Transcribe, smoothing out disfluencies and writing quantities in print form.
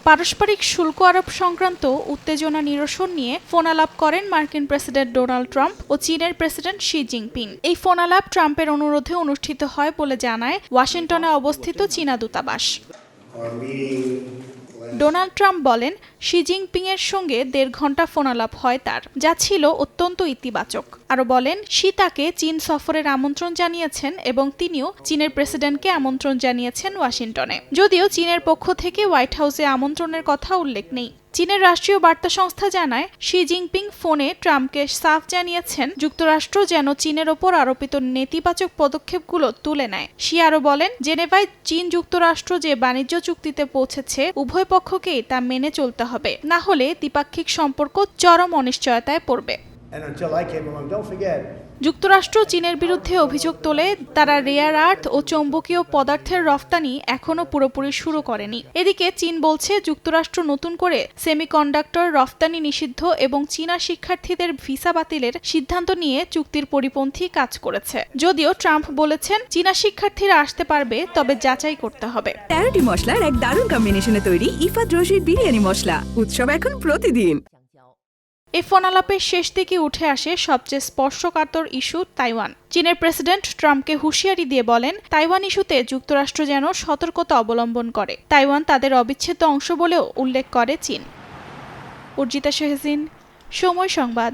পারস্পরিক শুল্ক আরোপ সংক্রান্ত উত্তেজনা নিরসন নিয়ে ফোনালাপ করেন মার্কিন প্রেসিডেন্ট ডোনাল্ড ট্রাম্প ও চীনের প্রেসিডেন্ট শি জিনপিং। এই ফোনালাপ ট্রাম্পের অনুরোধে অনুষ্ঠিত হয় বলে জানায় ওয়াশিংটনে অবস্থিত চীনা দূতাবাস। ডোনাল্ড ট্রাম্প বলেন, শি জিনপিং এর সঙ্গে ১.৫ ঘণ্টা ফোনালাপ হয় তার, যা ছিল অত্যন্ত ইতিবাচক। আরও বলেন, শি তাকে চীন সফরের আমন্ত্রণ জানিয়েছেন এবং তিনিও চীনের প্রেসিডেন্টকে আমন্ত্রণ জানিয়েছেন ওয়াশিংটনে। যদিও চীনের পক্ষ থেকে হোয়াইট হাউসে আমন্ত্রণের কথা উল্লেখ নেই। চীনের রাষ্ট্রীয় বার্তা সংস্থা জানায়, শি জিনপিং ফোনে ট্রাম্পকে সাফ জানিয়েছেন যুক্তরাষ্ট্র যেন চীনের ওপর আরোপিত নেতিবাচক পদক্ষেপগুলো তুলে নেয়। শি আরও বলেন, জেনেভায় চীন যুক্তরাষ্ট্র যে বাণিজ্য চুক্তিতে পৌঁছেছে উভয় পক্ষকেই তা মেনে চলতে হবে, না হলে দ্বিপাক্ষিক সম্পর্ক চরম অনিশ্চয়তায় পড়বে। যুক্তরাষ্ট্র চীনের বিরুদ্ধে অভিযোগ তোলে তারা রেয়ার আর্থ ও চৌম্বকীয় পদার্থের রফতানি এখনো পুরোপুরি শুরু করেনি। এদিকে চীন বলছে যুক্তরাষ্ট্র নতুন করে সেমিকন্ডাক্টর রফতানি নিষিদ্ধ এবং চীনা শিক্ষার্থীদের ভিসা বাতিলের সিদ্ধান্ত নিয়ে চুক্তির পরিপন্থী কাজ করেছে। যদিও ট্রাম্প বলেছেন চীনা শিক্ষার্থীরা আসতে পারবে, তবে যাচাই করতে হবে। 13টি মশলার এক দারুণ কম্বিনেশনে তৈরি ইফাত রশিদ বিরিয়ানি মশলা। উৎসব এখন প্রতিদিন। এই ফোনালাপের শেষ দিকে উঠে আসে সবচেয়ে স্পর্শকাতর ইস্যু তাইওয়ান। চীনের প্রেসিডেন্ট ট্রাম্পকে হুঁশিয়ারি দিয়ে বলেন, তাইওয়ান ইস্যুতে যুক্তরাষ্ট্র যেন সতর্কতা অবলম্বন করে। তাইওয়ান তাদের অবিচ্ছেদ্য অংশ বলেও উল্লেখ করে চীন। উর্জিতা শেহজিন, সময় সংবাদ।